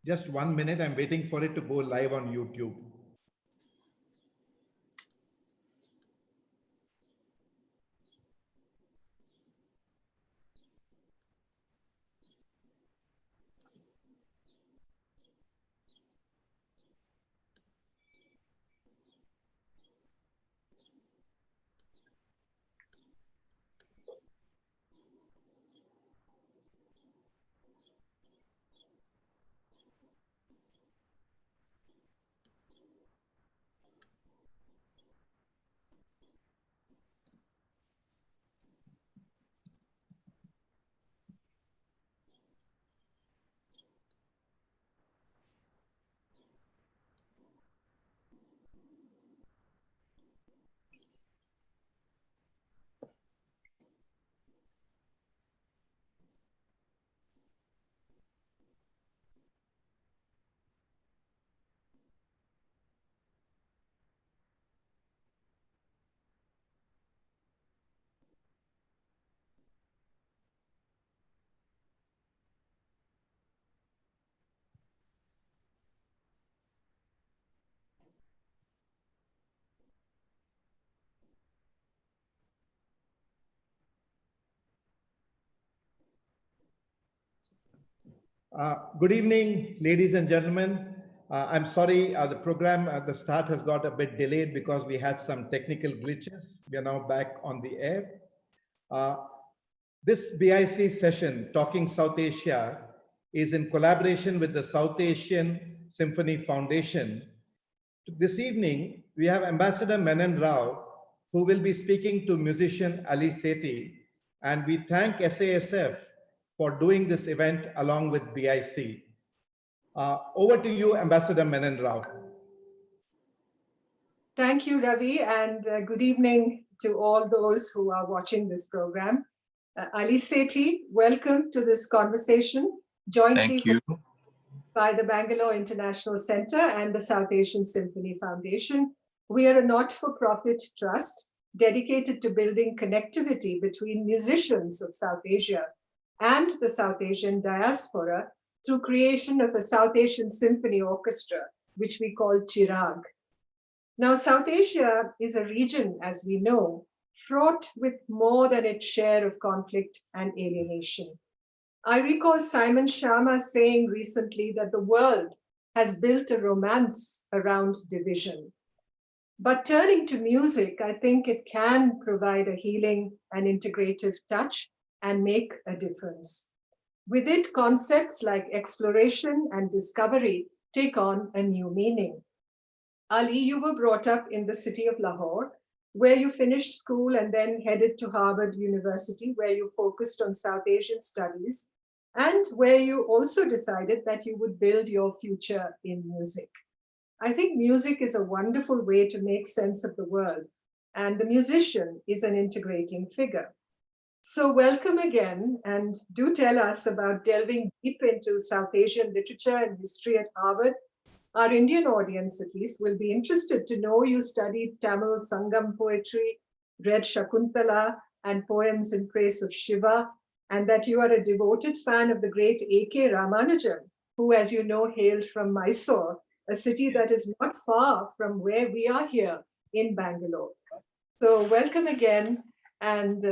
Just 1 minute, I'm waiting for it to go live on YouTube. Good evening, ladies and gentlemen. I'm sorry, the program at the start has got a bit delayed because we had some technical glitches. We are now back on the air. This BIC session, Talking South Asia, is in collaboration with the South Asian Symphony Foundation. This evening, we have Ambassador Menon Rao, who will be speaking to musician Ali Sethi, and we thank SASF for doing this event along with BIC. Over to you, Ambassador Menon Rao. Thank you, Ravi, and good evening to all those who are watching this program. Ali Sethi, welcome to this conversation jointly by the Bangalore International Center and the South Asian Symphony Foundation. We are a not-for-profit trust dedicated to building connectivity between musicians of South Asia and the South Asian diaspora through creation of a South Asian Symphony Orchestra, which we call Chirag. Now, South Asia is a region, as we know, fraught with more than its share of conflict and alienation. I recall Simon Sharma saying recently that the world has built a romance around division. But turning to music, I think it can provide a healing and integrative touch and make a difference. With it, concepts like exploration and discovery take on a new meaning. Ali, you were brought up in the city of Lahore, where you finished school and then headed to Harvard University, where you focused on South Asian studies, and where you also decided that you would build your future in music. I think music is a wonderful way to make sense of the world, and the musician is an integrating figure. So welcome again, and do tell us about delving deep into South Asian literature and history at Harvard. Our Indian audience, at least, will be interested to know you studied Tamil Sangam poetry, read Shakuntala and poems in praise of Shiva, and that you are a devoted fan of the great A.K. Ramanujan, who, as you know, hailed from Mysore, a city that is not far from where we are here in Bangalore. So welcome again, and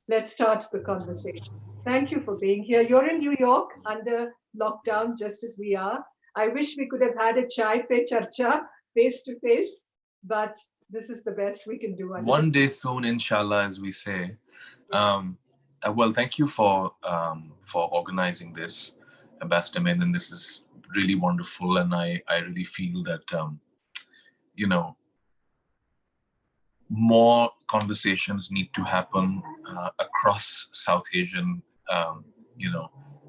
let's start the conversation. Thank you for being here. You're in New York under lockdown, just as we are. I wish we could have had a chai pe charcha face to face, but this is the best we can do. One day soon, inshallah, as we say. Well, thank you for organizing this, Ambassador Menon. This is really wonderful, and I really feel that you know, more conversations need to happen across South Asian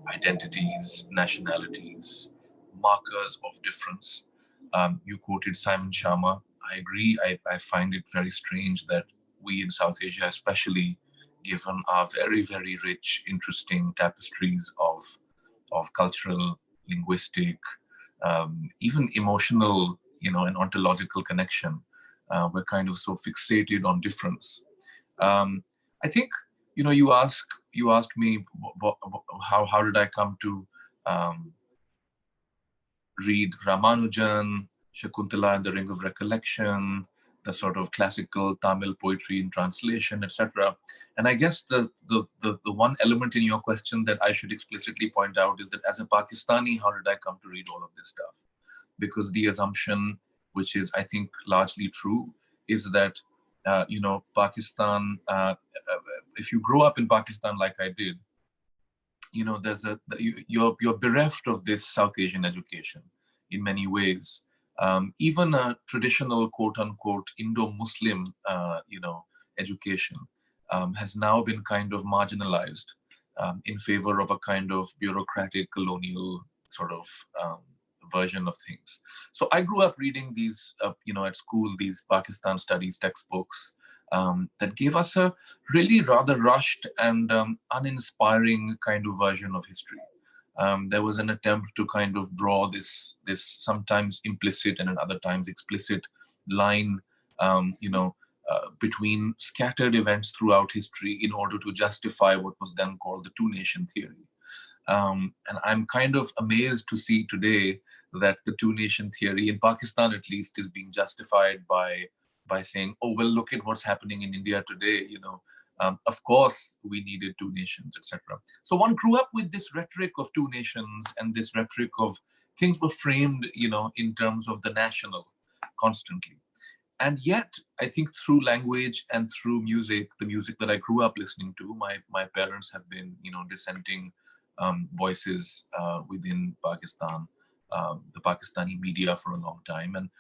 identities, nationalities, markers of difference. You quoted Simon Sharma. I agree. I find it very strange that we in South Asia, especially given our very, very rich, interesting tapestries of cultural, linguistic, even emotional, and ontological connection, we're kind of so fixated on difference. I think, you asked me how did I come to read Ramanujan, Shakuntala and the Ring of Recollection, the sort of classical Tamil poetry in translation, etc. And I guess the one element in your question that I should explicitly point out is that as a Pakistani, how did I come to read all of this stuff? Because the assumption, which is, I think, largely true, is that, Pakistan, if you grow up in Pakistan like I did, you're bereft of this South Asian education in many ways. Even a traditional quote unquote Indo-Muslim, education has now been kind of marginalized in favor of a kind of bureaucratic colonial sort of version of things. So I grew up reading these, at school, these Pakistan studies textbooks that gave us a really rather rushed and uninspiring kind of version of history. There was an attempt to kind of draw this sometimes implicit and at other times explicit line, between scattered events throughout history in order to justify what was then called the two-nation theory. And I'm kind of amazed to see today that the two-nation theory, in Pakistan at least, is being justified by saying, oh, well, look at what's happening in India today, of course we needed two nations, etc. So one grew up with this rhetoric of two nations and this rhetoric of things were framed, in terms of the national constantly. And yet, I think through language and through music, the music that I grew up listening to, my parents have been, dissenting voices within Pakistan, the Pakistani media for a long time. And,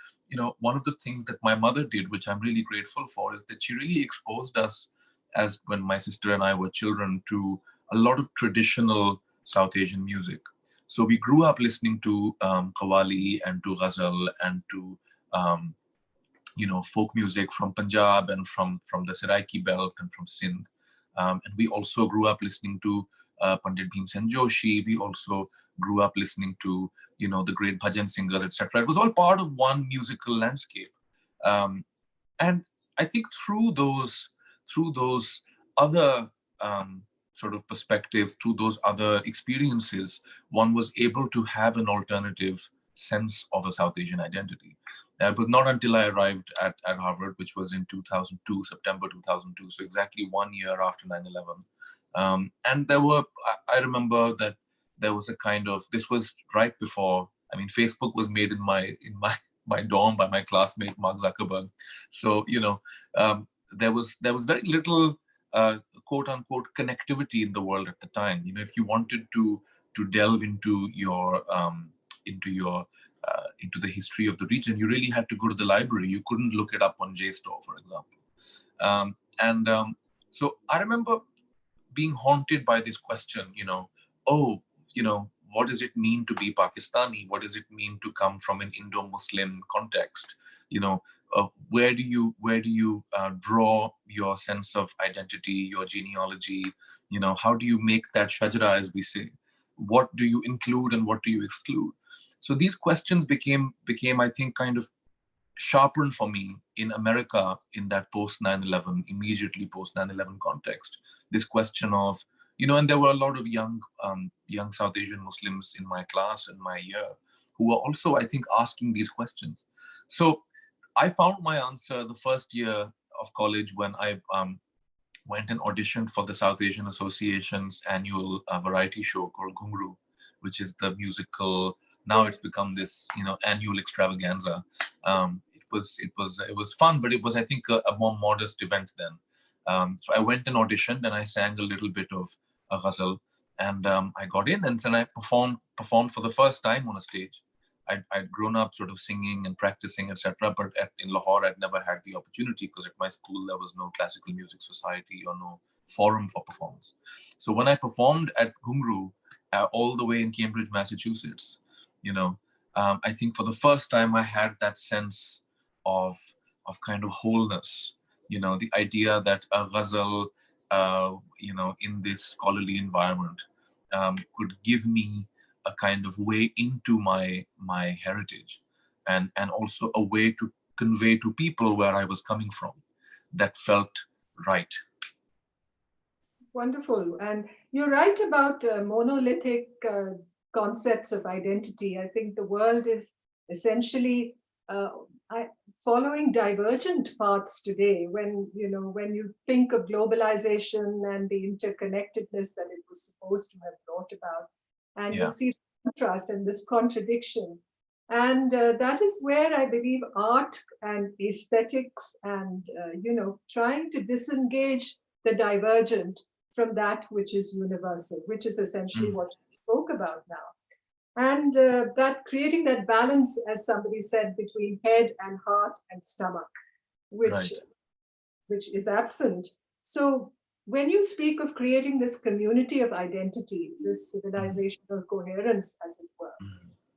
one of the things that my mother did, which I'm really grateful for, is that she really exposed us, as when my sister and I were children, to a lot of traditional South Asian music. So we grew up listening to Qawwali and to Ghazal and to, folk music from Punjab and from the Saraiki belt and from Sindh. And we also grew up listening to Pandit Bhimsen Joshi. We also grew up listening to, the great bhajan singers, etc. It was all part of one musical landscape. And I think through those other sort of perspectives, through those other experiences, one was able to have an alternative sense of a South Asian identity. It was not until I arrived at Harvard, which was in 2002, September 2002, so exactly 1 year after 9/11. And I remember that there was a kind of, this was right before, Facebook was made in my dorm by my classmate, Mark Zuckerberg. So, there was very little quote unquote connectivity in the world at the time. If you wanted to delve into into the history of the region, you really had to go to the library. You couldn't look it up on JSTOR, for example. So I remember being haunted by this question, what does it mean to be Pakistani? What does it mean to come from an Indo-Muslim context? Where do you draw your sense of identity, your genealogy? How do you make that shajara, as we say? What do you include and what do you exclude? So these questions became, I think, kind of sharpened for me in America in that post 9/11, immediately post 9/11 context. This question of, and there were a lot of young South Asian Muslims in my class in my year who were also, I think, asking these questions. So I found my answer the first year of college when I went and auditioned for the South Asian Association's annual variety show called Ghungru, which is the musical. Now it's become this, annual extravaganza. It was fun, but it was, I think, a more modest event then. So I went and auditioned, and I sang a little bit of a ghazal, and I got in, and then I performed for the first time on a stage. I'd grown up sort of singing and practicing, etc. But in Lahore, I'd never had the opportunity because at my school there was no classical music society or no forum for performance. So when I performed at Ghungru, all the way in Cambridge, Massachusetts, I think for the first time I had that sense of kind of wholeness. The idea that a ghazal, in this scholarly environment, could give me a kind of way into my heritage, and also a way to convey to people where I was coming from that felt right. Wonderful. And you're right about monolithic concepts of identity. I think the world is essentially following divergent paths today. When you think of globalization and the interconnectedness that it was supposed to have brought about, and you see the contrast and this contradiction. And that is where I believe art and aesthetics and, trying to disengage the divergent from that which is universal, which is essentially what we spoke about now. And that creating that balance, as somebody said, between head and heart and stomach, which is absent. So when you speak of creating this community of identity, this civilizational coherence, as it were,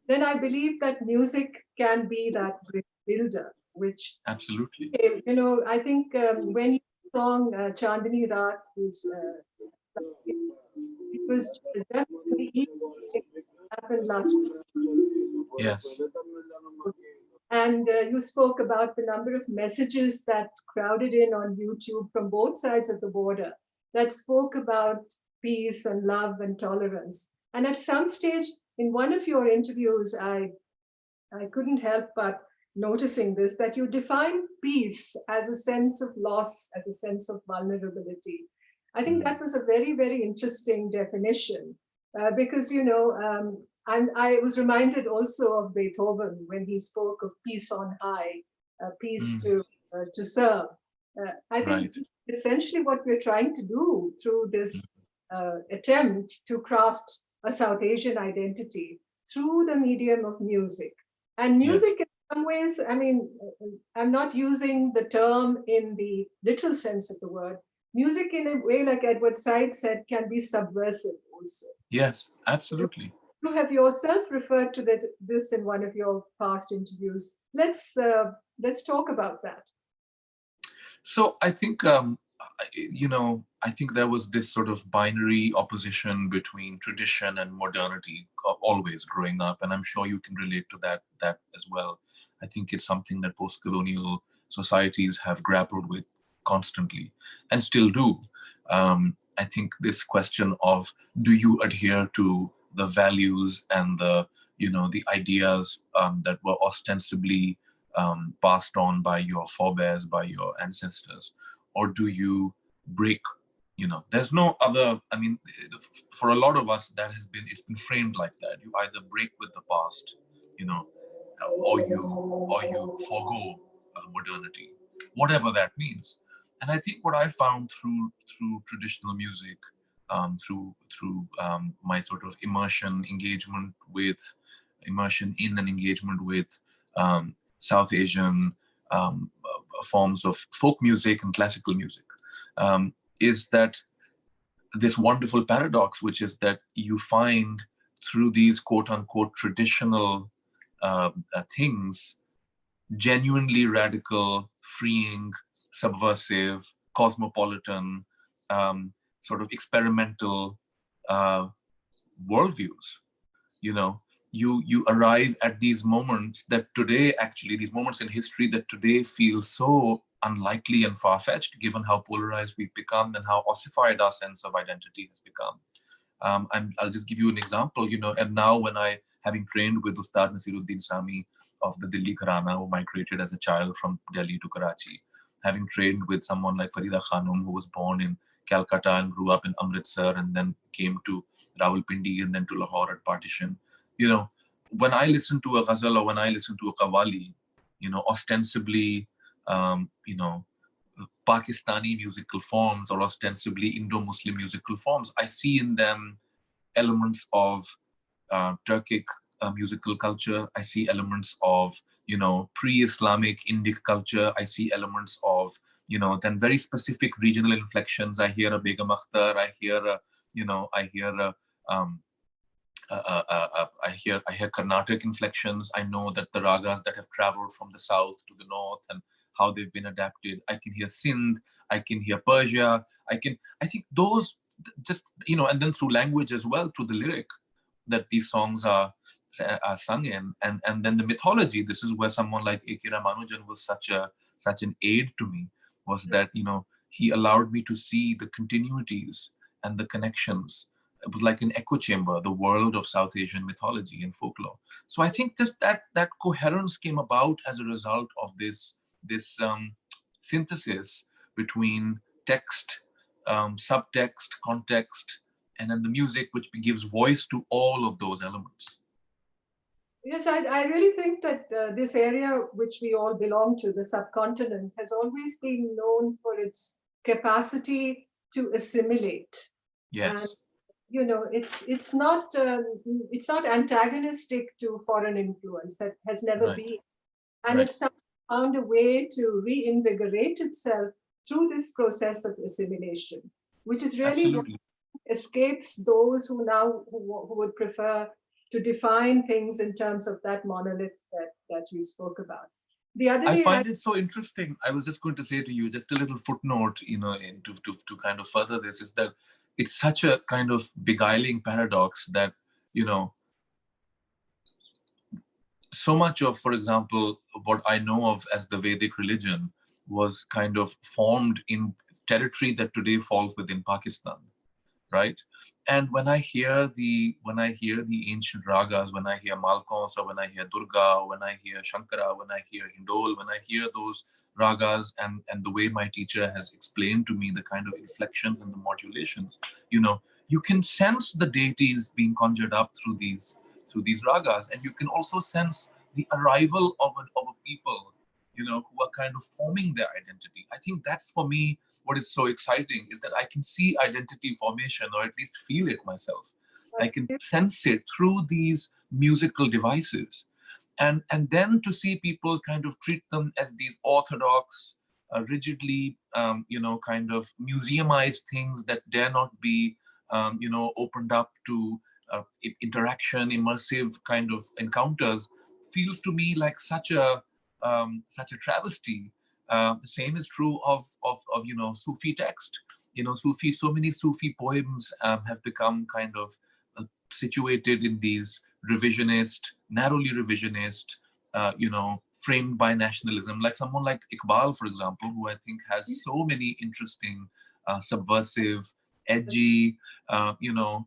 then I believe that music can be that bridge builder, which absolutely, I think when you song Chandni Raat it was just the evening happened last week. Yes. And you spoke about the number of messages that crowded in on YouTube from both sides of the border that spoke about peace and love and tolerance. And at some stage in one of your interviews, I couldn't help but noticing this, that you define peace as a sense of loss, as a sense of vulnerability. I think that was a very, very interesting definition because, I was reminded also of Beethoven when he spoke of peace on high, peace to serve. I think essentially what we're trying to do through this attempt to craft a South Asian identity through the medium of music. And music in some ways, I mean, I'm not using the term in the literal sense of the word. Music in a way, like Edward Said said, can be subversive also. Yes, absolutely. You have yourself referred to this in one of your past interviews. Let's talk about that. So I think, I think there was this sort of binary opposition between tradition and modernity always growing up. And I'm sure you can relate to that as well. I think it's something that post-colonial societies have grappled with constantly and still do. I think this question of, do you adhere to the values and the ideas that were ostensibly passed on by your forebears, by your ancestors, or do you break? There's no other. I mean, for a lot of us, it's been framed like that. You either break with the past, or you forego modernity, whatever that means. And I think what I found through traditional music, through my sort of immersion in and engagement with South Asian forms of folk music and classical music, is that this wonderful paradox, which is that you find through these quote unquote traditional things, genuinely radical, freeing, subversive, cosmopolitan, sort of experimental worldviews. You arrive at these moments that today, actually, these moments in history that today feel so unlikely and far-fetched, given how polarized we've become and how ossified our sense of identity has become. I'll just give you an example, and now when having trained with Ustad Nasiruddin Sami of the Delhi Gharana, who migrated as a child from Delhi to Karachi, having trained with someone like Farida Khanum, who was born in Calcutta and grew up in Amritsar and then came to Rawalpindi and then to Lahore at partition. When I listen to a ghazal or when I listen to a qawwali, ostensibly, Pakistani musical forms or ostensibly Indo-Muslim musical forms, I see in them elements of Turkic musical culture. I see elements of, pre-Islamic Indic culture. I see elements of, then very specific regional inflections. I hear a Begum Akhtar. I hear Carnatic inflections. I know that the ragas that have traveled from the south to the north and how they've been adapted. I can hear Sindh. I can hear Persia. I think those just, and then through language as well, through the lyric that these songs are sung in, and then the mythology. This is where someone like A.K. Ramanujan was such an aid to me, was that, he allowed me to see the continuities and the connections it was like an echo chamber, the world of South Asian mythology and folklore. So I think just that coherence came about as a result of this synthesis between text, subtext, context, and then the music, which gives voice to all of those elements. Yes, I really think that this area which we all belong to, the subcontinent, has always been known for its capacity to assimilate. Yes. And, you know, it's not antagonistic to foreign influence. That has never been. And it's found a way to reinvigorate itself through this process of assimilation, which is really what escapes those who would prefer to define things in terms of that monolith that you spoke about. The other day, I find it so interesting. I was just going to say to you, just a little footnote, you know, to kind of further this, is that it's such a kind of beguiling paradox that, you know, so much of, for example, what I know of as the Vedic religion was kind of formed in territory that today falls within Pakistan, right? And when I hear the ancient ragas, when I hear Malkons, or when I hear Durga, or when I hear Shankara, when I hear Hindol, when I hear those ragas, and the way my teacher has explained to me the kind of inflections and the modulations, you know, you can sense the deities being conjured up through these ragas, and you can also sense the arrival of a people, you know, who are kind of forming their identity. I think that's, for me, what is so exciting, is that I can see identity formation, or at least feel it myself. I can sense it through these musical devices. And then to see people kind of treat them as these orthodox, rigidly, you know, kind of museumized things that dare not be, you know, opened up to interaction, immersive kind of encounters, feels to me like such a travesty. The same is true of you know, Sufi text. You know, so many Sufi poems have become kind of situated in these narrowly revisionist, you know, framed by nationalism. Like someone like Iqbal, for example, who I think has so many interesting, subversive, edgy, you know,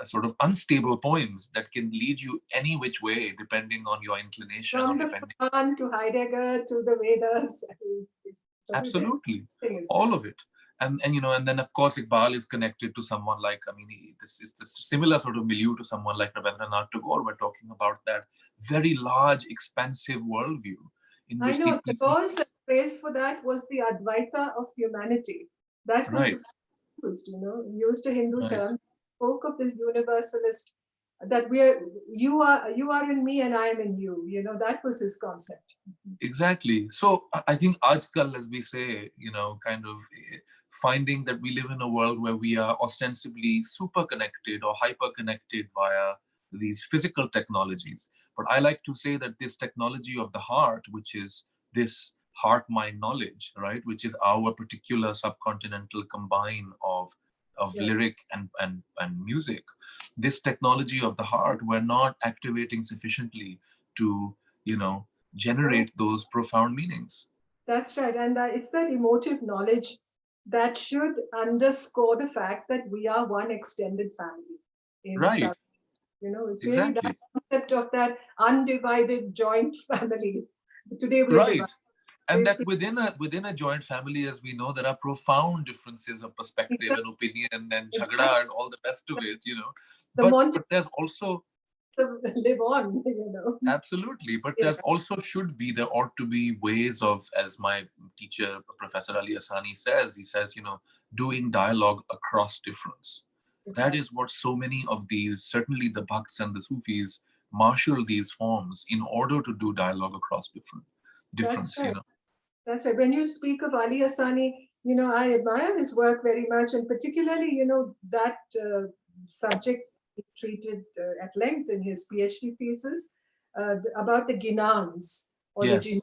sort of unstable poems that can lead you any which way depending on your inclination. From the Quran to Heidegger to the Vedas. Absolutely, all of it. And you know, and then of course Iqbal is connected to someone like, I mean, this is the similar sort of milieu to someone like Rabindranath Tagore. We're talking about that very large, expansive worldview in which these people. Tagore's phrase for that was the Advaita of humanity. That was the used, you know, used a Hindu term, spoke of this universalist, that you are in me and I am in you. You know, that was his concept. Exactly. So I think Ajkal, as we say, you know, kind of finding that we live in a world where we are ostensibly super connected or hyper connected via these physical technologies. But I like to say that this technology of the heart, which is this heart-mind knowledge, right, which is our particular subcontinental combine of lyric and music, this technology of the heart, we're not activating sufficiently to, you know, generate those profound meanings. That's right. And it's that emotive knowledge that should underscore the fact that we are one extended family. Right. You know, it's really that concept of that undivided joint family. Today we are divided. And that within a joint family, as we know, there are profound differences of perspective and opinion and chagda and all the rest of it, you know. But there's also live on, you know. Absolutely. But there ought to be ways of, as my teacher, Professor Ali Asani says, he says, you know, doing dialogue across difference. That is what so many of these, certainly the Bhakts and the Sufis, marshal these forms in order to do dialogue across difference. That's right. You know. That's right. When you speak of Ali Asani, you know, I admire his work very much, and particularly, you know, that subject he treated at length in his PhD thesis about the ginans, or the jinn.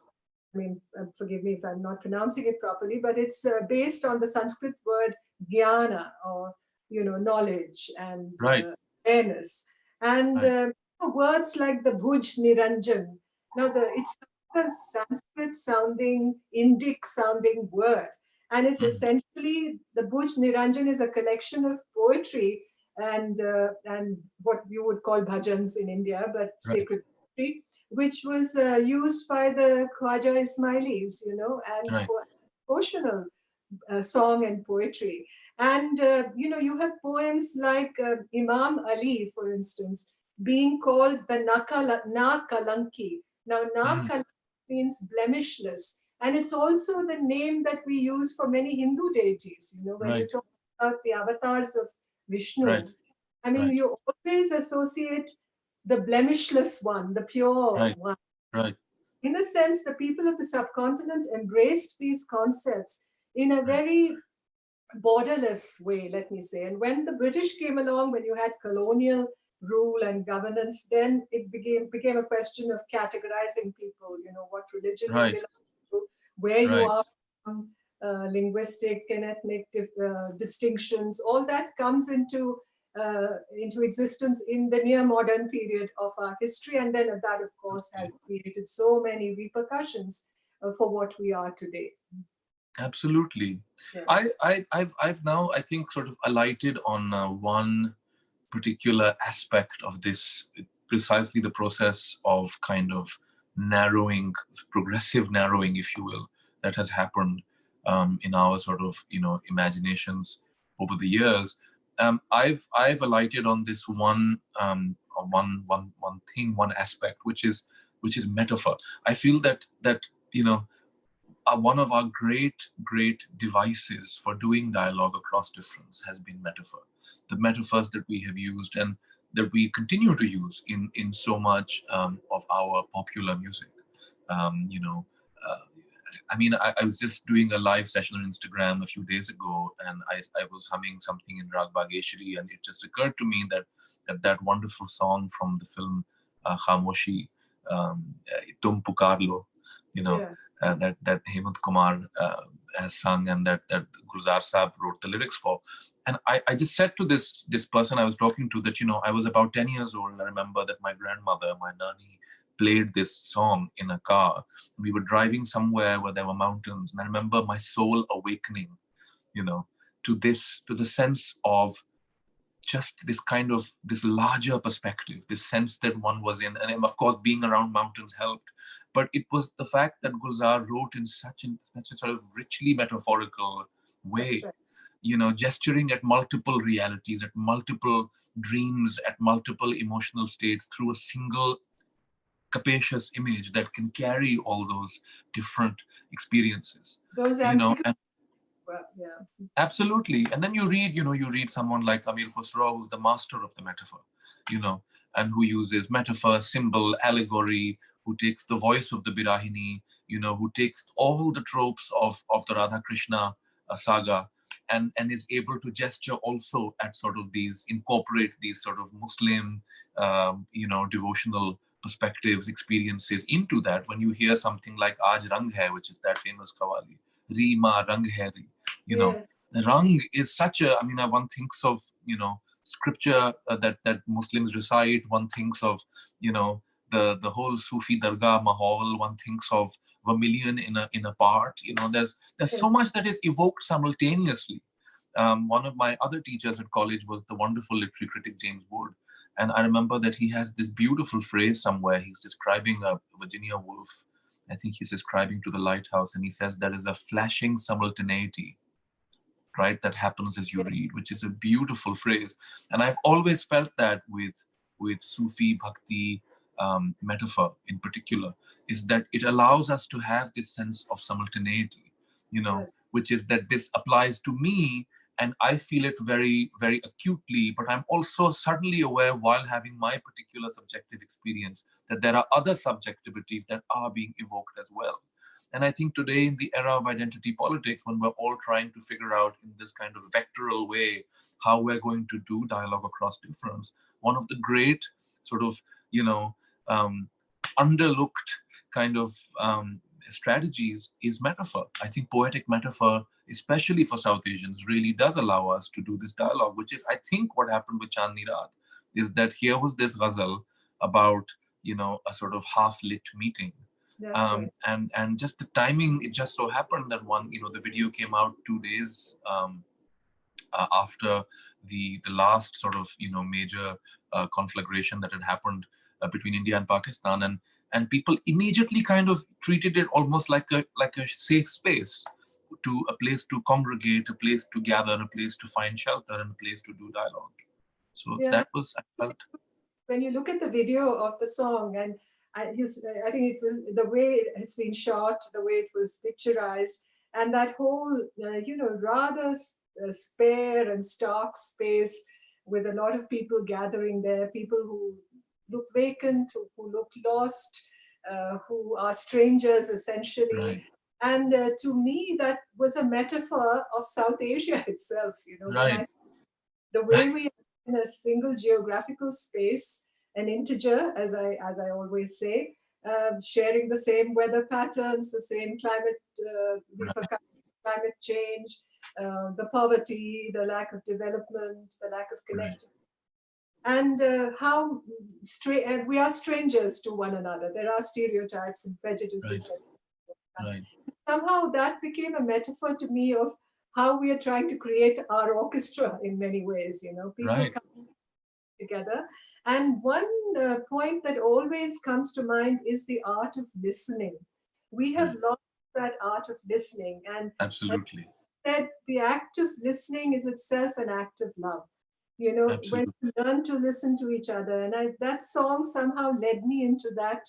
I mean, forgive me if I'm not pronouncing it properly, but it's based on the Sanskrit word jnana, or, you know, knowledge and awareness. And words like the bhuj niranjan. Now, it's a Sanskrit sounding, Indic sounding word. And it's essentially, the bhuj niranjan is a collection of poetry and what you would call bhajans in India, but Right. sacred poetry, which was used by the Khwaja Ismailis, and Right. for devotional song and poetry. And, you have poems like Imam Ali, for instance, being called the Na Kalanki. Now, Na Kalanki means blemishless. And it's also the name that we use for many Hindu deities. When you Right. talk about the avatars of Vishnu, Right. I mean, Right. you always associate the blemishless one, the pure Right. one. Right. In a sense, the people of the subcontinent embraced these concepts in a very borderless way, let me say. And when the British came along, when you had colonial rule and governance, then it became a question of categorizing people, what religion you Right. belong to, where you Right. are from, linguistic and ethnic distinctions. All that comes into existence in the near modern period of our history. And then that, of course, has created so many repercussions for what we are today. Absolutely. Yeah. I've now, I think, sort of alighted on one particular aspect of this, precisely the process of kind of narrowing, progressive narrowing, if you will, that has happened in our sort of, imaginations over the years. I've alighted on this one thing, one aspect, which is metaphor. I feel that one of our great devices for doing dialogue across difference has been metaphor. The metaphors that we have used and that we continue to use in so much of our popular music. I mean, I was just doing a live session on Instagram a few days ago, and I was humming something in Rag Bageshwari, and it just occurred to me that wonderful song from the film Khamoshi, Tum Pukar Lo, Yeah. That Hemant Kumar has sung, and that Gulzar Saab wrote the lyrics for. And I just said to this person I was talking to that, I was about 10 years old, and I remember that my grandmother, my nani, played this song in a car. We were driving somewhere where there were mountains, and I remember my soul awakening, to the sense of just this larger perspective, this sense that one was in. And of course, being around mountains helped. But it was the fact that Gulzar wrote in such a sort of richly metaphorical way, right. Gesturing at multiple realities, at multiple dreams, at multiple emotional states through a single capacious image that can carry all those different experiences. Those And yeah. absolutely. And then you read someone like Amir Khusro, who's the master of the metaphor, and who uses metaphor, symbol, allegory, who takes the voice of the Birahini, who takes all the tropes of the Radha Krishna saga, and is able to gesture also at sort of incorporate these sort of Muslim, devotional perspectives, experiences into that. When you hear something like Aaj Rang Hai, which is that famous Qawwali, Reema Rang Hai Re, Yes. Rang is such a, one thinks of, scripture that Muslims recite, one thinks of, the whole Sufi Dargah Mahal, one thinks of vermilion in a part, there's so Yes. much that is evoked simultaneously. One of my other teachers at college was the wonderful literary critic James Wood. And I remember that he has this beautiful phrase somewhere. He's describing Virginia Woolf. I think he's describing To the Lighthouse, and he says there is a flashing simultaneity, right, that happens as you read, which is a beautiful phrase. And I've always felt that with Sufi Bhakti metaphor in particular, is that it allows us to have this sense of simultaneity, Yes. which is that this applies to me and I feel it very, very acutely, but I'm also suddenly aware while having my particular subjective experience that there are other subjectivities that are being evoked as well. And I think today, in the era of identity politics, when we're all trying to figure out in this kind of vectoral way how we're going to do dialogue across difference, one of the great sort of, underlooked kind of strategies is metaphor. I think poetic metaphor, especially for South Asians, really does allow us to do this dialogue, which is, I think, what happened with Chandni Raat, is that here was this ghazal about, a sort of half-lit meeting. That's right. And just the timing, it just so happened that the video came out 2 days after the last sort of major conflagration that had happened between India and Pakistan, and people immediately kind of treated it almost like a safe space, to a place to congregate, a place to gather, a place to find shelter, and a place to do dialogue. So that was, I felt. When you look at the video of the song, and I think it was the way it's been shot, the way it was picturized, and that whole, rather spare and stark space with a lot of people gathering there, people who look vacant, who look lost, who are strangers essentially. Right. And to me, that was a metaphor of South Asia itself, Right. The way we are in a single geographical space, an integer, as I always say, sharing the same weather patterns, the same climate change, the poverty, the lack of development, the lack of connectivity. And how we are strangers to one another. There are stereotypes and prejudices. Right. Somehow that became a metaphor to me of how we are trying to create our orchestra in many ways, people coming together. And one point that always comes to mind is the art of listening. We have lost that art of listening. And absolutely. That the act of listening is itself an act of love. When we learn to listen to each other. And that song somehow led me into that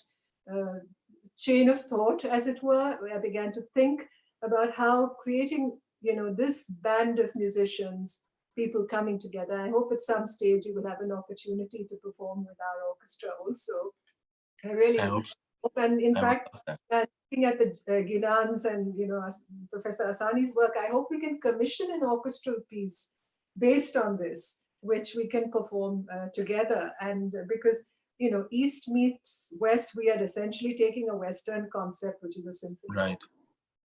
chain of thought, as it were, where I began to think about how creating, this band of musicians, people coming together. I hope at some stage you will have an opportunity to perform with our orchestra also. I hope so. And in fact, looking at the Gilans and, Professor Asani's work, I hope we can commission an orchestral piece based on this, which we can perform together. And because, East meets West, we are essentially taking a Western concept, which is a symphony,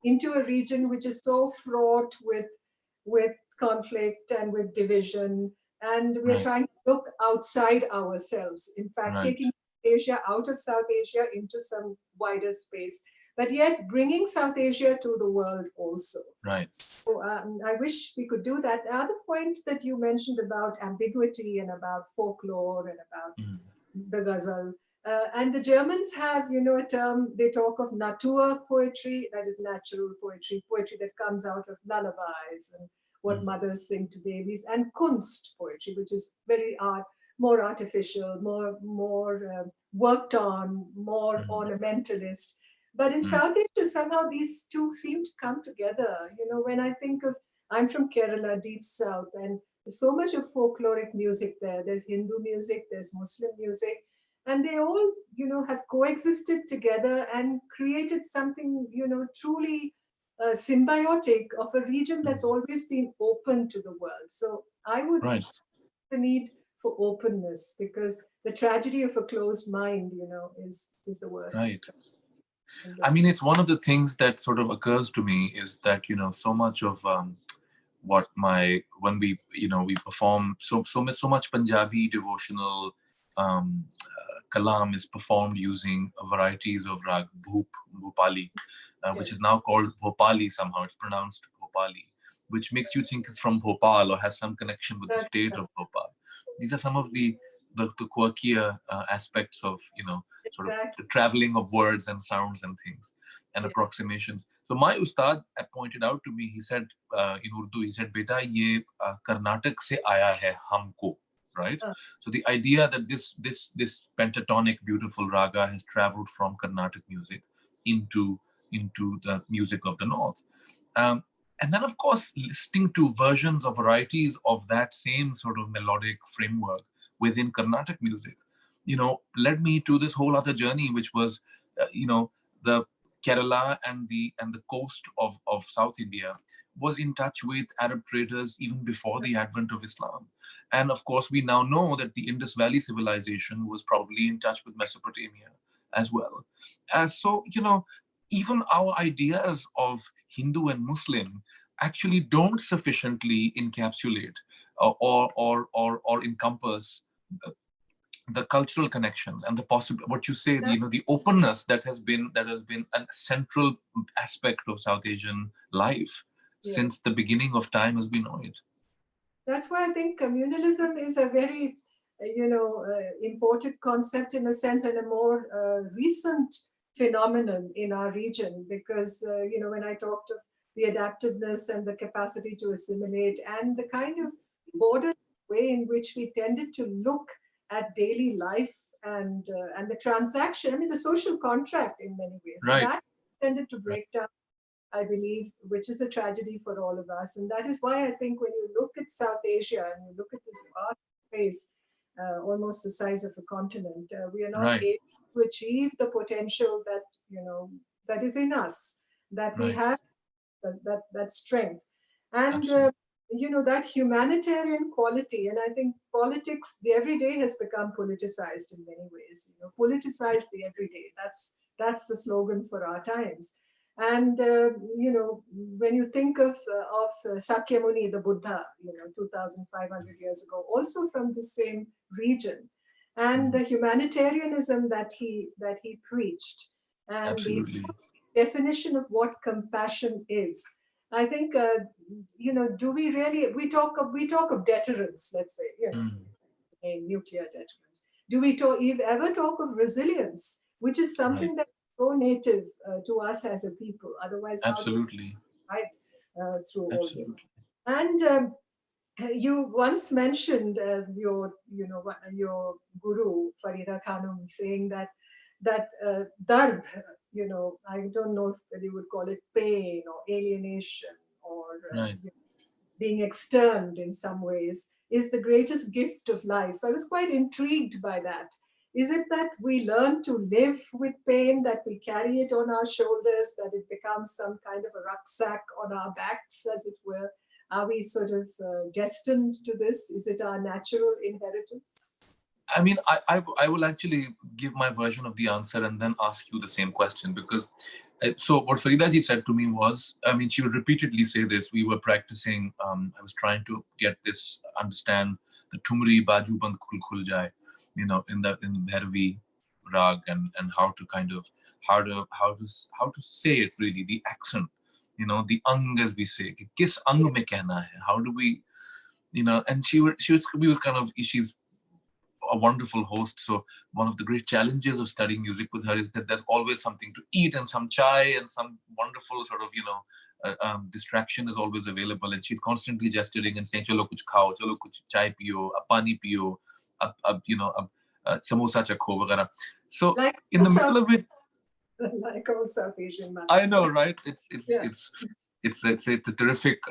into a region which is so fraught with conflict and with division. And we're trying to look outside ourselves. In fact, taking Asia out of South Asia into some wider space, but yet bringing South Asia to the world also. Right. So I wish we could do that. The other point that you mentioned about ambiguity and about folklore and about the ghazal. And the Germans have, a term, they talk of Natur poetry, that is natural poetry, poetry that comes out of lullabies and what mothers sing to babies, and Kunst poetry, which is very more artificial, more worked on, more ornamentalist. But in South Asia, somehow these two seem to come together. When I think of, I'm from Kerala, deep south, and there's so much of folkloric music there. There's Hindu music, there's Muslim music, and they all, have coexisted together and created something, truly symbiotic of a region that's always been open to the world. So I would the need for openness, because the tragedy of a closed mind, is the worst. Right. I mean, it's one of the things that sort of occurs to me is that, so much of when we perform so much Punjabi devotional kalam is performed using varieties of rag Bhopali, which is now called Bhopali somehow. It's pronounced Bhopali, which makes you think it's from Bhopal or has some connection with the state of Bhopal. These are some of the quirkier aspects of, sort of the traveling of words and sounds and things and approximations. So my ustad pointed out to me, he said in Urdu, he said, "Beta, ye Karnataka se aaya hai humko," right? So the idea that this pentatonic, beautiful raga has traveled from Carnatic music into the music of the North. And then, of course, listening to versions of varieties of that same sort of melodic framework within Carnatic music, led me to this whole other journey, which was, the Kerala and the coast of South India was in touch with Arab traders even before the advent of Islam. And of course, we now know that the Indus Valley civilization was probably in touch with Mesopotamia as well. So, even our ideas of Hindu and Muslim actually don't sufficiently encapsulate or encompass the cultural connections and the possible, what you say, the openness that has been a central aspect of South Asian life since the beginning of time as we know it. That's why I think communalism is a very, imported concept in a sense, and a more recent phenomenon in our region. Because when I talked of the adaptiveness and the capacity to assimilate, and the kind of border way in which we tended to look at daily life and the transaction, I mean, the social contract in many ways, Right. that tended to break down, I believe, which is a tragedy for all of us. And that is why I think when you look at South Asia and you look at this vast space, almost the size of a continent, we are not Right. able to achieve the potential that, that is in us, that we Right. have that strength. And, Absolutely. that humanitarian quality. And I think politics, the everyday has become politicized in many ways. Politicize the everyday. That's the slogan for our times. And when you think of Sakyamuni, the Buddha, 2,500 years ago, also from the same region, and the humanitarianism that he preached, and Absolutely. the definition of what compassion is. I think, do we really, we talk of deterrence, let's say, nuclear deterrence. Do we ever talk of resilience, which is something Right. that's so native to us as a people? Otherwise, Absolutely. how do we fight through all this? Absolutely. And you once mentioned your guru Farida Khanum saying that dard, I don't know if you would call it pain or alienation or Right. being externed in some ways, is the greatest gift of life. I was quite intrigued by that. Is it that we learn to live with pain, that we carry it on our shoulders, that it becomes some kind of a rucksack on our backs, as it were? Are we sort of destined to this? Is it our natural inheritance? I mean, I will actually give my version of the answer and then ask you the same question, because so what Farida ji said to me was, I mean, she would repeatedly say this. We were practicing, I was trying to get this, understand the Tumri Baju Band Khul Khul Jai, in Bhairavi rag, and how to kind of, how to say it really, the accent, the ang, as we say, कि किस अंग में कहना है, how do we, and we were kind of, she's a wonderful host. So one of the great challenges of studying music with her is that there's always something to eat and some chai and some wonderful sort of, distraction is always available. And she's constantly gesturing and saying, chalo kuch khao, chalo kuch chai piyo, pani piyo, samosa chakho, vagara. So like in the middle of it, like all South Asian mothers. I know, right? Yeah. It's a terrific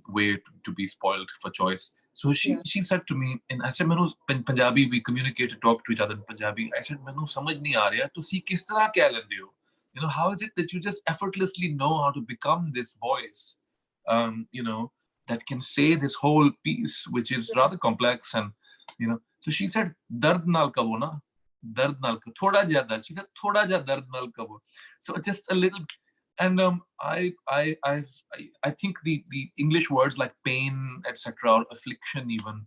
way to be spoiled for choice. So she said to me, and I said, Manu, in Punjabi, we communicate and talk to each other in Punjabi. I said, Manu, samajh nahi aa raha, to see kis tarah kya lende ho? How is it that you just effortlessly know how to become this voice, that can say this whole piece, which is rather complex, and, so she said, dard nal kavo na, dard nal kavo, thoda ja dard. She said, thoda ja dard nal kavo. So just a little. And I think the English words like pain, etc., or affliction even,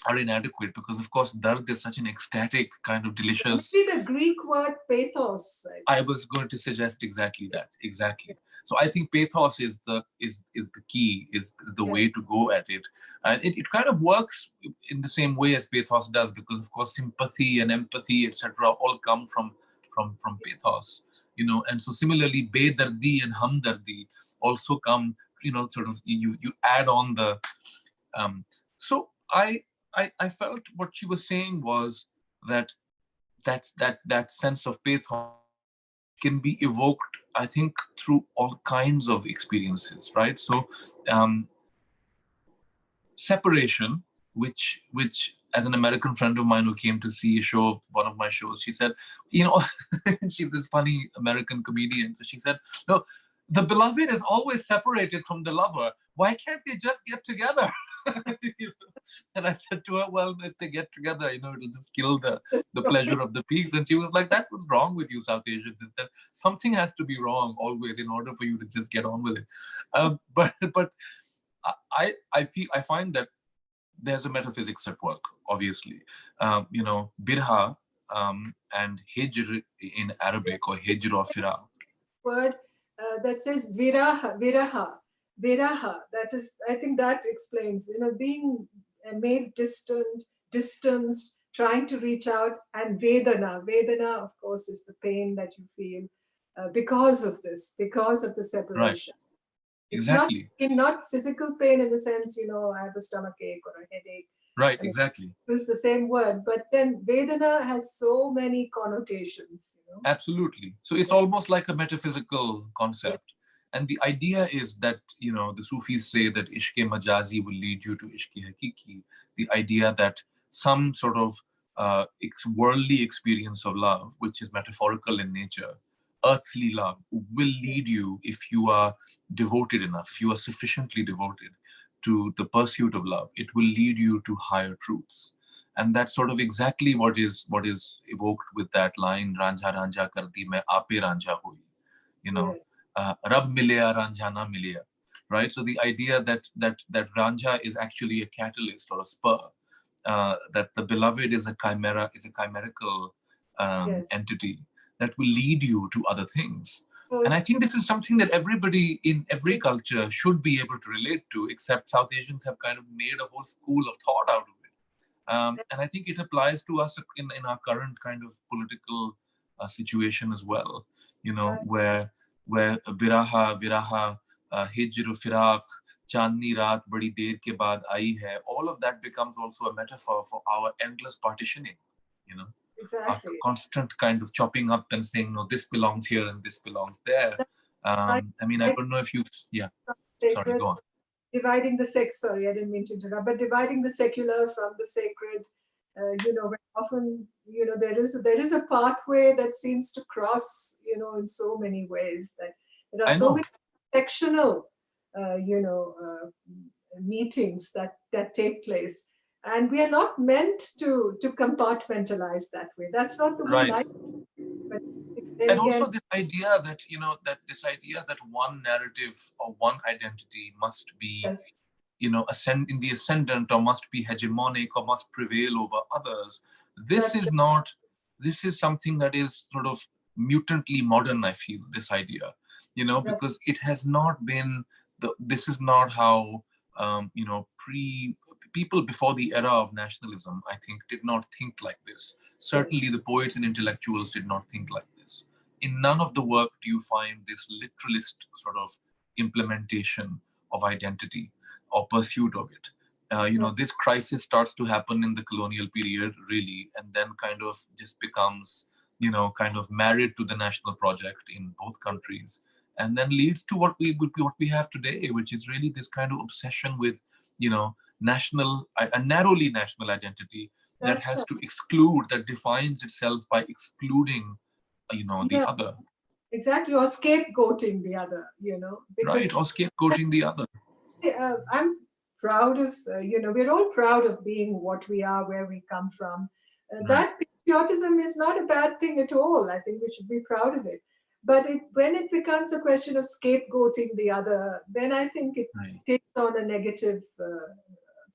are inadequate, because of course dard is such an ecstatic kind of delicious. Maybe the Greek word pathos. I was going to suggest exactly that. Exactly. So I think pathos is the key, is the way to go at it, and it kind of works in the same way as pathos does, because of course sympathy and empathy, etc., all come from pathos. And so similarly, bedardi and hamdardi also come, sort of, you add on the, so I felt what she was saying was that sense of pathos can be evoked, I think, through all kinds of experiences, right? So separation, which as an American friend of mine who came to see a show of one of my shows, she said, she's this funny American comedian. So she said, no, the beloved is always separated from the lover. Why can't they just get together? And I said to her, well, if they get together, it'll just kill the pleasure of the piece. And she was like, that's what's wrong with you, South Asians, is that something has to be wrong always in order for you to just get on with it. But I find that there's a metaphysics at work, obviously. Birha and hijr in Arabic, or hijr or firaq. Word that says viraha. Viraha, that is, I think that explains, being made distanced, trying to reach out, and Vedana. Vedana, of course, is the pain that you feel because of this, because of the separation. Right. Exactly. It's not physical pain in the sense, I have a stomach ache or a headache. Right, exactly. It's the same word, but then Vedana has so many connotations. Absolutely. So it's almost like a metaphysical concept. Yeah. And the idea is that, the Sufis say that Ishq-e Majazi will lead you to Ishq-e Hakiki. The idea that some sort of worldly experience of love, which is metaphorical in nature, earthly love, will lead you, if you are devoted enough, if you are sufficiently devoted to the pursuit of love, it will lead you to higher truths. And that's sort of exactly what is evoked with that line, Ranjha Ranjha Kardi Main Aape Ranjha Hui. Rab Milya Ranjha Na Milya. Right? So the idea that Ranjha is actually a catalyst or a spur, that the beloved is a chimera, is a chimerical entity that will lead you to other things. And I think this is something that everybody in every culture should be able to relate to, except South Asians have kind of made a whole school of thought out of it. And I think it applies to us in our current kind of political situation as well, where viraha, hijr, firaq, chandni raat badi der ke baad aayi hai, all of that becomes also a metaphor for our endless partitioning, Exactly. Our constant kind of chopping up and saying, no, this belongs here and this belongs there. I don't know if you've, sorry, go on. Dividing the sorry, I didn't mean to interrupt, but dividing the secular from the sacred, often, there is a pathway that seems to cross, in so many ways, that there are so many sectional, meetings that take place. And we are not meant to compartmentalize that way. That's not the way life is. And also this idea that, that one narrative or one identity must be, in the ascendant, or must be hegemonic, or must prevail over others. This is something that is sort of mutantly modern, I feel, this idea, because it has not been, this is not how, people before the era of nationalism, I think, did not think like this. Certainly the poets and intellectuals did not think like this. In none of the work do you find this literalist sort of implementation of identity or pursuit of it. This crisis starts to happen in the colonial period, really, and then kind of just becomes, kind of married to the national project in both countries, and then leads to what we have today, which is really this kind of obsession with, a narrowly national identity that has to exclude, that defines itself by excluding, the other. Exactly, or scapegoating the other, Right, or scapegoating the other. I'm proud of, we're all proud of being what we are, where we come from. That patriotism is not a bad thing at all. I think we should be proud of it. But when it becomes a question of scapegoating the other, then I think it takes on a negative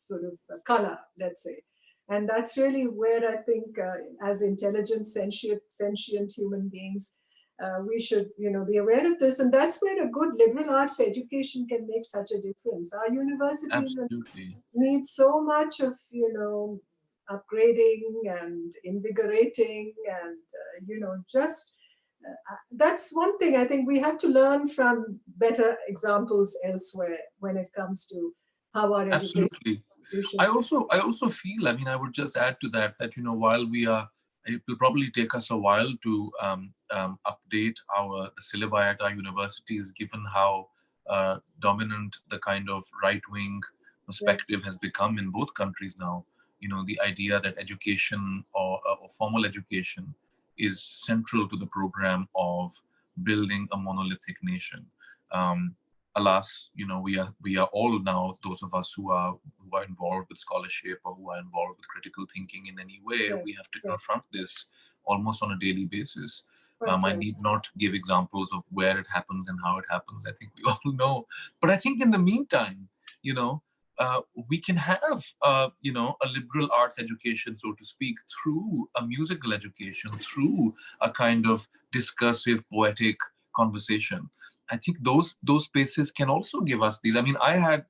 sort of color, let's say. And that's really where I think, as intelligent, sentient human beings, we should, be aware of this. And that's where a good liberal arts education can make such a difference. Our universities need so much of, upgrading and invigorating and, just that's one thing I think we have to learn from better examples elsewhere when it comes to how our education. I also feel, I would just add to that, while it will probably take us a while to update the syllabi at our universities, given how dominant the kind of right-wing perspective has become in both countries now. The idea that education or formal education is central to the program of building a monolithic nation. Alas, we are all now, those of us who are involved with scholarship or who are involved with critical thinking in any way, we have to confront this almost on a daily basis. I need not give examples of where it happens and how it happens. I think we all know. But I think in the meantime, we can have, a liberal arts education, so to speak, through a musical education, through a kind of discursive, poetic conversation. I think those spaces can also give us these. I mean, I had,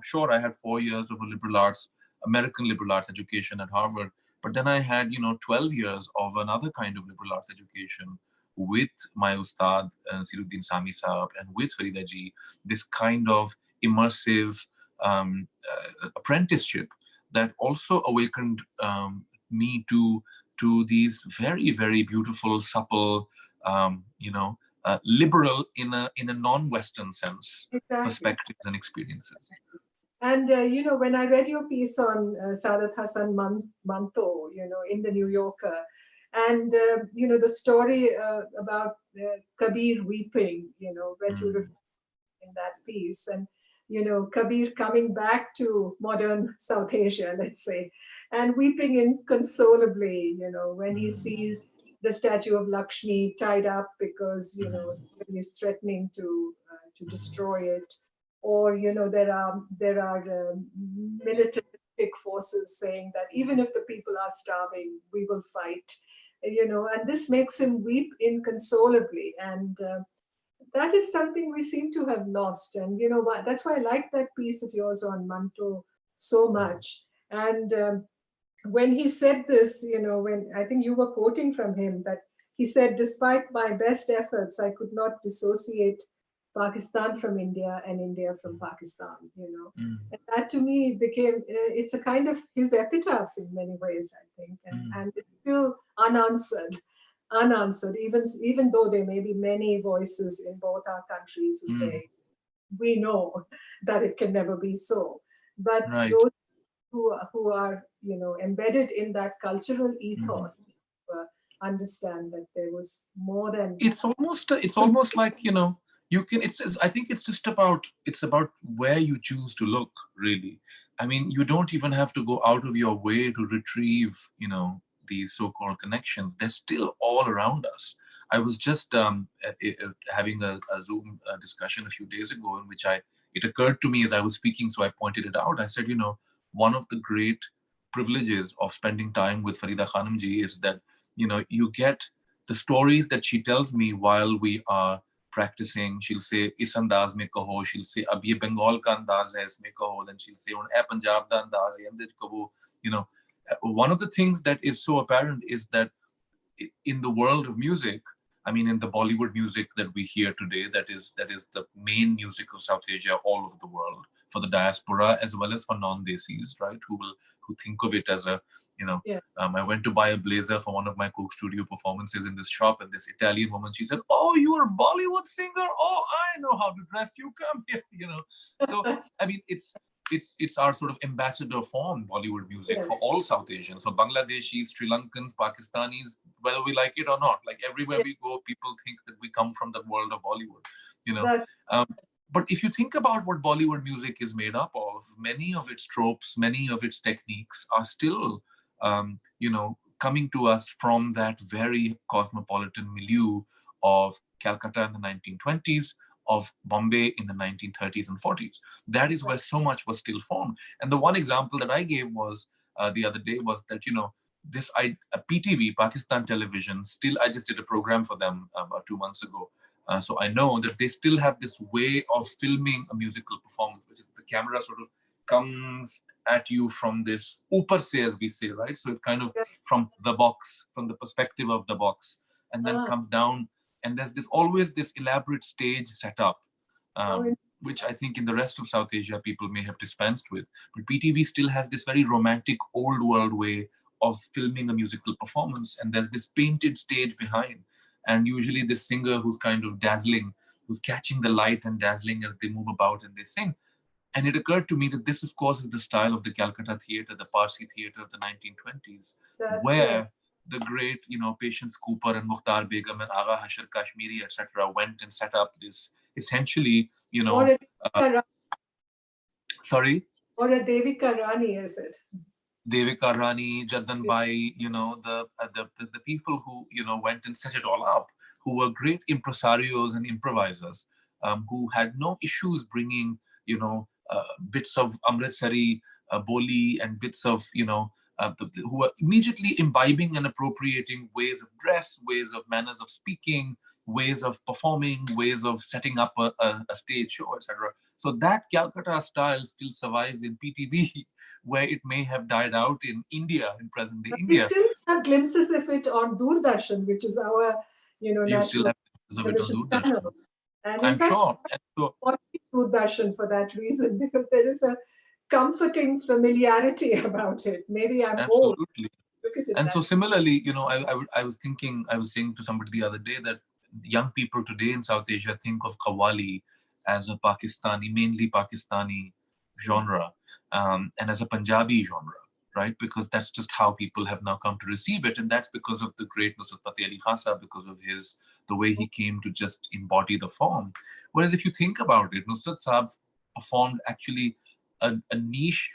sure, I had 4 years of a liberal arts, American liberal arts education at Harvard, but then I had, 12 years of another kind of liberal arts education with my Ustad, Siruddin Sami Saab, and with Farida Ji, this kind of immersive apprenticeship that also awakened me to these very, very beautiful, supple, liberal in a non-Western sense, Exactly. perspectives and experiences. And, when I read your piece on Saadat Hasan Manto, in the New Yorker, and, the story about Kabir weeping, that you reflect in that piece, and, Kabir coming back to modern South Asia, let's say, and weeping inconsolably, when he sees the statue of Lakshmi tied up because, somebody is threatening to destroy it. Or there are militaristic forces saying that even if the people are starving, we will fight, and this makes him weep inconsolably, and that is something we seem to have lost. And that's why I like that piece of yours on Manto so much. And when he said this, when I think you were quoting from him, that he said, despite my best efforts, I could not dissociate Pakistan from India and India from Pakistan, And that to me became, it's a kind of his epitaph in many ways, I think. And it's still unanswered, even though there may be many voices in both our countries who say, we know that it can never be so. But those who are, embedded in that cultural ethos, understand that there was more than... It's almost like, you can, I think it's about where you choose to look, really. I mean, you don't even have to go out of your way to retrieve, these so-called connections. They're still all around us. I was just having a Zoom discussion a few days ago in which it occurred to me as I was speaking, so I pointed it out. I said, one of the great privileges of spending time with Farida Khanamji is that, you get the stories that she tells me while we are practicing. She'll say, is andaz mein kaho. She'll say, ab ye Bengal ka andaz hai, isme kaho. Then she'll say, un Punjab da andaz hai, andaj kaho. One of the things that is so apparent is that in the world of music, I mean, in the Bollywood music that we hear today, that is the main music of South Asia all over the world, for the diaspora as well as for non-Desis, right? Who think of it as a, I went to buy a blazer for one of my Coke Studio performances in this shop, and this Italian woman, she said, "Oh, you're a Bollywood singer? Oh, I know how to dress. You come here," So, I mean, it's our sort of ambassador form, Bollywood music, for all South Asians, for Bangladeshis, Sri Lankans, Pakistanis, whether we like it or not. Like everywhere we go, people think that we come from the world of Bollywood, But if you think about what Bollywood music is made up of, many of its tropes, many of its techniques are still, coming to us from that very cosmopolitan milieu of Calcutta in the 1920s, of Bombay in the 1930s and 40s. That is where so much was still formed. And the one example that I gave was the other day was that, this PTV, Pakistan Television, still, I just did a program for them about 2 months ago. So I know that they still have this way of filming a musical performance, which is the camera sort of comes at you from this upar se, as we say, right? So it kind of from the box, from the perspective of the box, and then comes down. And there's always this elaborate stage set up, which I think in the rest of South Asia, people may have dispensed with. But PTV still has this very romantic old world way of filming a musical performance. And there's this painted stage behind. And usually this singer who's kind of dazzling, who's catching the light and dazzling as they move about and they sing. And it occurred to me that this, of course, is the style of the Calcutta theatre, the Parsi theatre of the 1920s, where the great, Patience Cooper and Mukhtar Begum and Agha Hashar Kashmiri, etc., went and set up this essentially, sorry? Or a Devika Rani, is it? Devika Rani, Jaddan Bai, the people who, went and set it all up, who were great impresarios and improvisers, who had no issues bringing, bits of Amritsari Boli and bits of, who were immediately imbibing and appropriating ways of dress, ways of manners of speaking, ways of performing, ways of setting up a stage show, etc. So that Calcutta style still survives in PTV, where it may have died out in India, in present-day We India. still have glimpses of it on Doordarshan, which is our, You still national have glimpses of it on television Doordarshan. channel. And in I'm fact, sure. And so, watching Doordarshan for that reason, because there is a comforting familiarity about it. Maybe I'm old. absolutely. Look at it And that so way. similarly, I was saying to somebody the other day that young people today in South Asia think of Qawwali as a mainly Pakistani genre, and as a Punjabi genre, right? Because that's just how people have now come to receive it. And that's because of the great Nusrat Fateh Ali Khasa, because of the way he came to just embody the form. Whereas if you think about it, Nusrat Saab performed actually a niche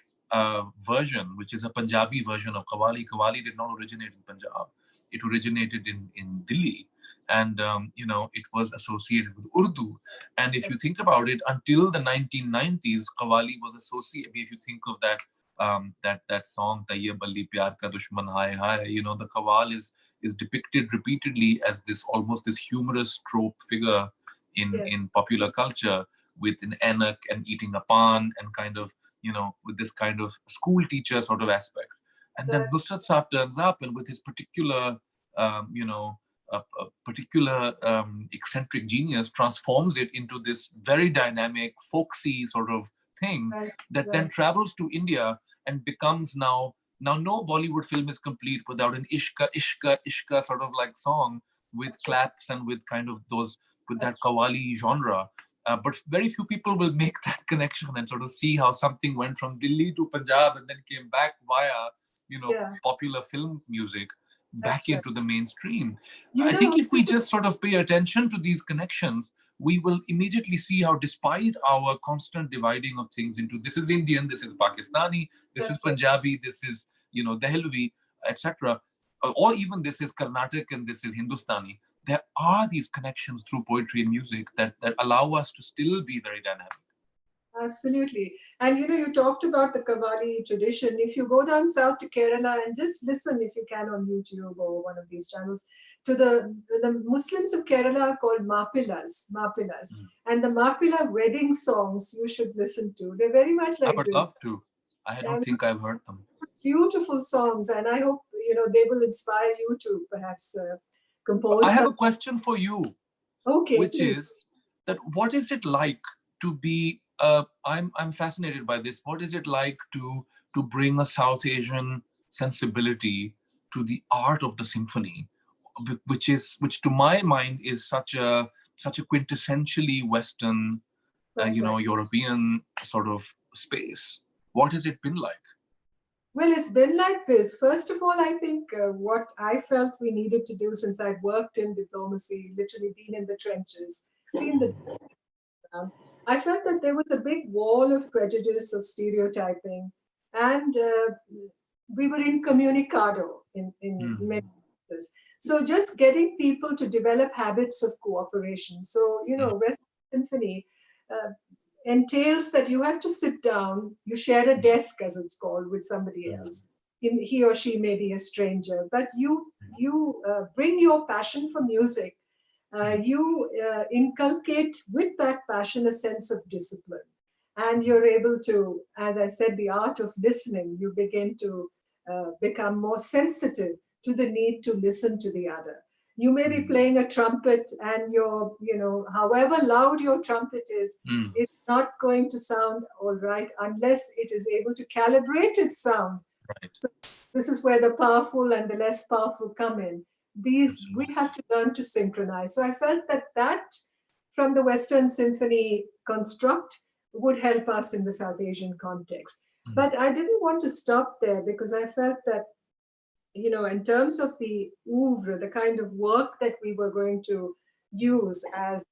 version, which is a Punjabi version of Qawwali. Qawwali did not originate in Punjab. It originated in Delhi. And, it was associated with Urdu. And if you think about it, until the 1990s, Qawwali was associated. I mean, if you think of that song, Tayyib Ali Pyar Ka Dushman Hai Hai, the Qawwal is depicted repeatedly as almost this humorous trope figure in popular culture, with an anak and eating a pan and kind of, with this kind of school teacher sort of aspect. And then Nusrat Saab turns up, and with his particular, eccentric genius, transforms it into this very dynamic, folksy sort of thing that then travels to India and becomes now no Bollywood film is complete without an ishka, ishka, ishka sort of like song with claps and with kind of with that Qawwali genre. But very few people will make that connection and sort of see how something went from Delhi to Punjab and then came back via, popular film music back into the mainstream. I think if we just sort of pay attention to these connections, we will immediately see how, despite our constant dividing of things into this is Indian, this is Pakistani, this is Punjabi, this is, Dehlvi, etc., or even this is Carnatic and this is Hindustani, there are these connections through poetry and music that allow us to still be very dynamic. Absolutely. And you talked about the Qawwali tradition. If you go down south to Kerala and just listen, if you can, on YouTube or one of these channels, to the Muslims of Kerala are called Mapilas. And the Mapila wedding songs you should listen to. They're very much like I would love to. I don't think I've heard them. Beautiful songs, and I hope they will inspire you to perhaps compose. I have a question for you. Okay. Which is that what is it like to be? I'm fascinated by this. What is it like to bring a South Asian sensibility to the art of the symphony, which to my mind is such a quintessentially Western, European sort of space. What has it been like? Well, it's been like this. First of all, I think what I felt we needed to do, since I'd worked in diplomacy, literally been in the trenches, seen the I felt that there was a big wall of prejudice, of stereotyping, and we were incommunicado in many cases. So just getting people to develop habits of cooperation. So, Western Symphony entails that you have to sit down, you share a desk, as it's called, with somebody else. He or she may be a stranger, but you bring your passion for music. You inculcate with that passion a sense of discipline. And you're able to, as I said, the art of listening, you begin to become more sensitive to the need to listen to the other. You may be playing a trumpet and however loud your trumpet is, it's not going to sound all right unless it is able to calibrate its sound. Right. So this is where the powerful and the less powerful come in. We have to learn to synchronize. So I felt that from the Western Symphony construct would help us in the South Asian context. But I didn't want to stop there, because I felt that, in terms of the oeuvre, the kind of work that we were going to use as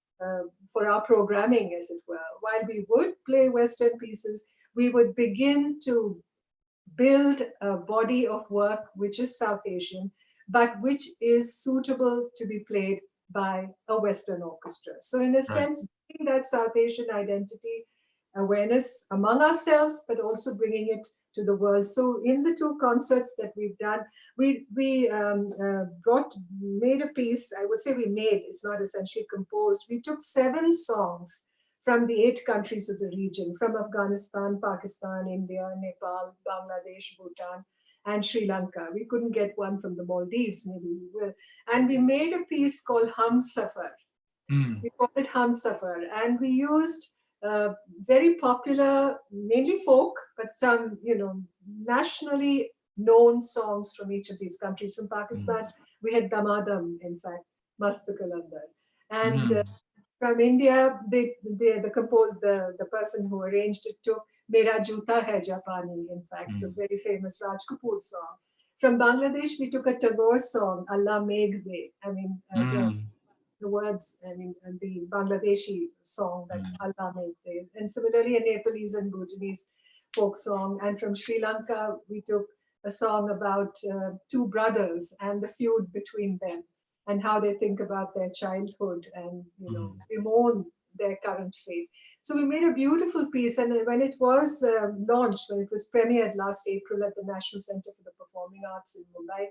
for our programming, as it were, while we would play Western pieces, we would begin to build a body of work which is South Asian, but which is suitable to be played by a Western orchestra. So in a sense, bringing that South Asian identity awareness among ourselves, but also bringing it to the world. So in the two concerts that we've done, we made a piece. I would say we made, it's not essentially composed. We took 7 songs from the 8 countries of the region, from Afghanistan, Pakistan, India, Nepal, Bangladesh, Bhutan, and Sri Lanka. We couldn't get one from the Maldives, maybe we will. And we made a piece called Hum Safar. We called it Hum Safar. And we used very popular, mainly folk, but some, nationally known songs from each of these countries. From Pakistan, we had Damadam, in fact, Mast Kalandar. And from India, the person who arranged it took Mera Juta Hai Japani, in fact, the very famous Raj Kapoor song. From Bangladesh, we took a Tagore song, Allah Megh De. I mean, the words, and the Bangladeshi song that Allah Megh De. And similarly, a Nepalese and Bhutanese folk song. And from Sri Lanka, we took a song about 2 brothers and the feud between them, and how they think about their childhood and, bemoan their current fate. So we made a beautiful piece, and when it was launched, when it was premiered last April at the National Center for the Performing Arts in Mumbai,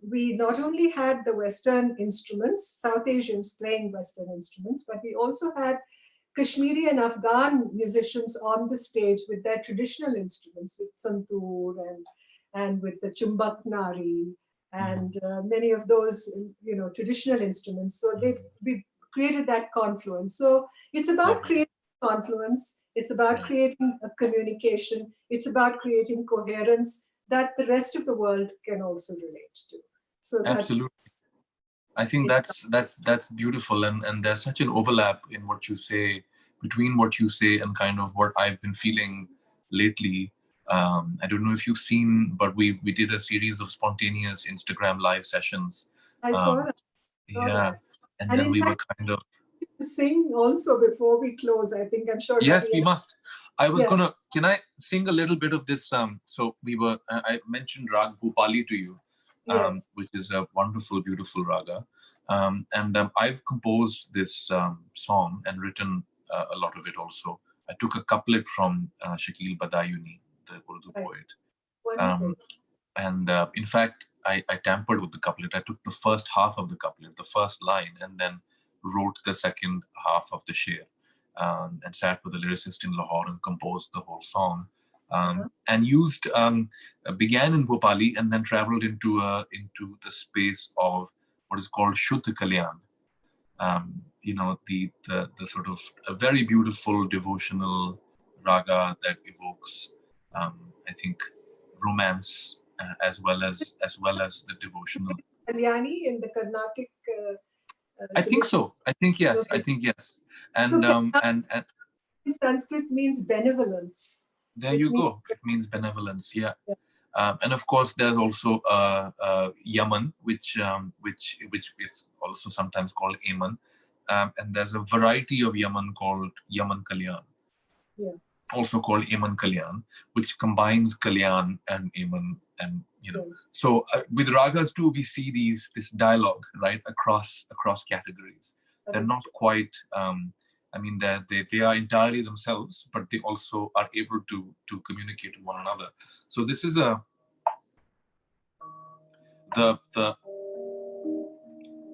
we not only had the Western instruments, South Asians playing Western instruments, but we also had Kashmiri and Afghan musicians on the stage with their traditional instruments, with santoor and with the chumbak nari, and many of those, traditional instruments. So we created that confluence. So it's about creating confluence. It's about creating a communication. It's about creating coherence that the rest of the world can also relate to. So absolutely. I think that's beautiful, and there's such an overlap in what you say, between what you say and kind of what I've been feeling lately. I don't know if you've seen, but we did a series of spontaneous Instagram live sessions. I saw that. Yeah, and then we were kind of sing also before we close. I think, I'm sure. Yes, we must. I was gonna. Can I sing a little bit of this? So we were. I mentioned Rag Bhupali to you, which is a wonderful, beautiful raga, and I've composed this song and written a lot of it also. I took a couplet from Shakil Badayuni, the Urdu poet, and in fact, I tampered with the couplet. I took the first half of the couplet, the first line, and then wrote the second half of the sher, and sat with a lyricist in Lahore and composed the whole song, and used began in Bhopali and then traveled into the space of what is called Shuddha Kalyan. The sort of a very beautiful devotional raga that evokes, I think, romance as well as the devotional. Kalyani in the Carnatic. I think so. I think yes. Okay. I think yes. And so and Sanskrit means benevolence. There you go. It means benevolence. Yeah. And of course, there's also Yaman, which is also sometimes called Aman. And there's a variety of Yaman called Yaman Kalyan, also called Aman Kalyan, which combines Kalyan and Aman, and So with ragas too, we see this dialogue right across categories. They're not quite. I mean, they are entirely themselves, but they also are able to communicate with one another. So this is the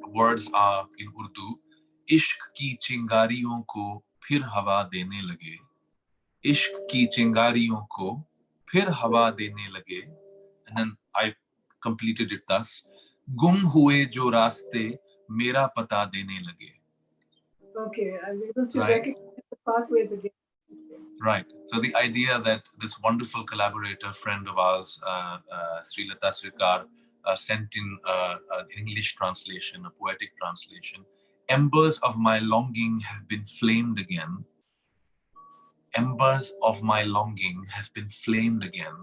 words are in Urdu. Ishq ki chingariyon ko phir hawa dene lage. Ishq ki chingariyon ko phir hawa dene lage. And then I completed it thus. Gum hue jo raste mera pata dene lage. Okay, I'm able to recognize the pathways again. Right. So the idea that this wonderful collaborator, friend of ours, Srilata Srikar, sent in an English translation, a poetic translation. Embers of my longing have been flamed again. Embers of my longing have been flamed again.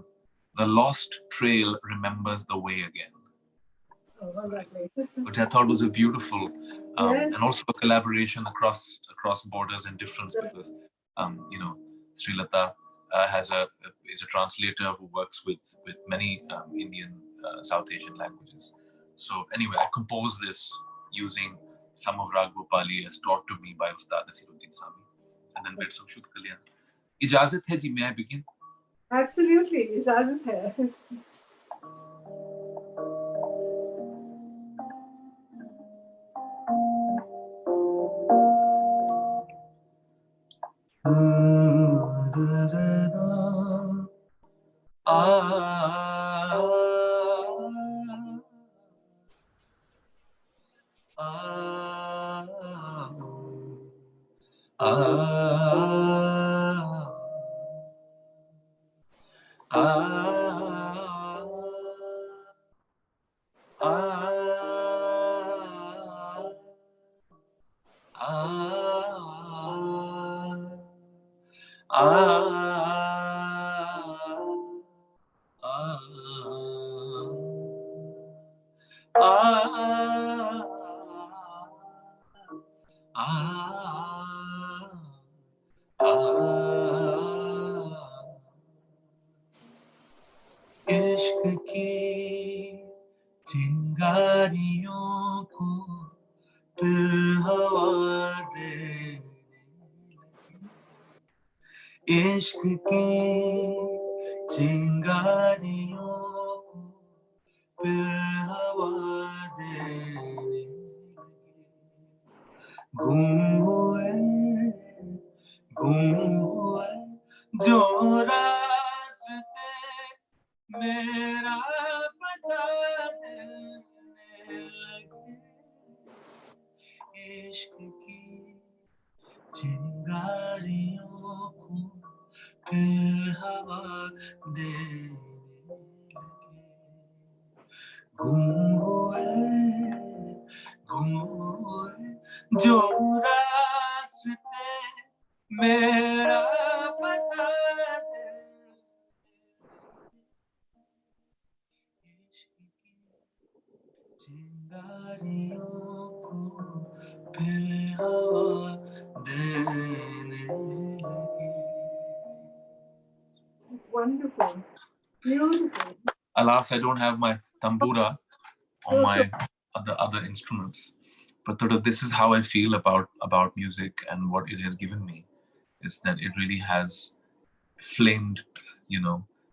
The lost trail remembers the way again. Oh, lovely. Which I thought was a beautiful, and also a collaboration across borders and difference, because Srilata is a translator who works with many Indian South Asian languages. So anyway, I composed this using some of Rag Bhopali as taught to me by Ustad Nasiruddin Sami, and then bits of Shuddha Kalyan. इजाजत है जी, may I begin? Absolutely, इजाजत है. इश्क की चिंगारियों को फिर हवा देने लगी, इश्क की चिंगारियों को फिर हवा देने लगी, गुम हुए जो रास्ते मेरा बता देने लगे, इश्क की चिंगारियों को फिर हवा देने लगे, गुम हुए जो रास्ते मेरा बता दे, इश्क की चिंगारियों को फिर हवा देने लगी. It's wonderful, beautiful. Alas, I don't have my tambura or my other instruments, but this is how I feel about music and what it has given me. Is that it really has flamed,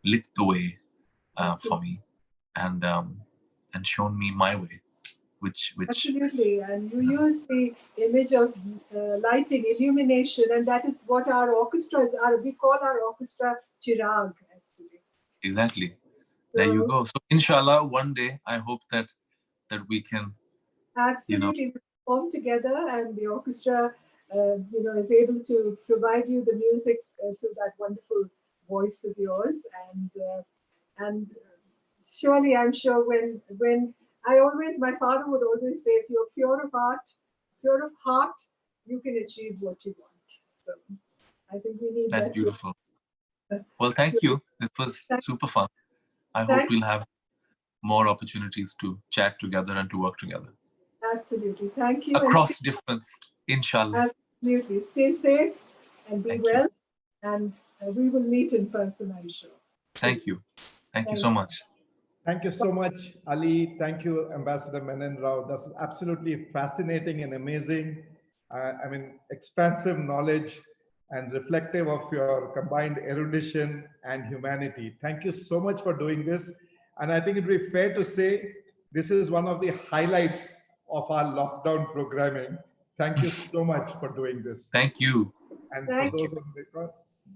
lit the way for me, and shown me my way, which absolutely. And you use the image of lighting, illumination, and that is what our orchestras are. We call our orchestra Chirag, actually. Exactly. There you go. So inshallah, one day I hope that we can absolutely perform together, and the orchestra is able to provide you the music through that wonderful voice of yours, and surely I'm sure when my father would always say, if you're pure of heart, you can achieve what you want. So I think we need that's that. Beautiful. Well, thank you. This was super fun. I hope we'll have more opportunities to chat together and to work together. Absolutely. Thank you. Across difference, inshallah. Absolutely. Stay safe and be well. And we will meet in person, I'm sure. Thank you. Thank you so much. Thank you so much, Ali. Thank you, Ambassador Menon Rao. That's absolutely fascinating and amazing. Expansive knowledge and reflective of your combined erudition and humanity. Thank you so much for doing this. And I think it'd be fair to say this is one of the highlights of our lockdown programming. Thank you so much for doing this. Thank you. And for those on the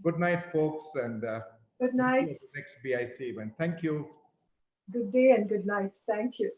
good night, folks, and good night. The next BIC event. Thank you. Good day and good night. Thank you.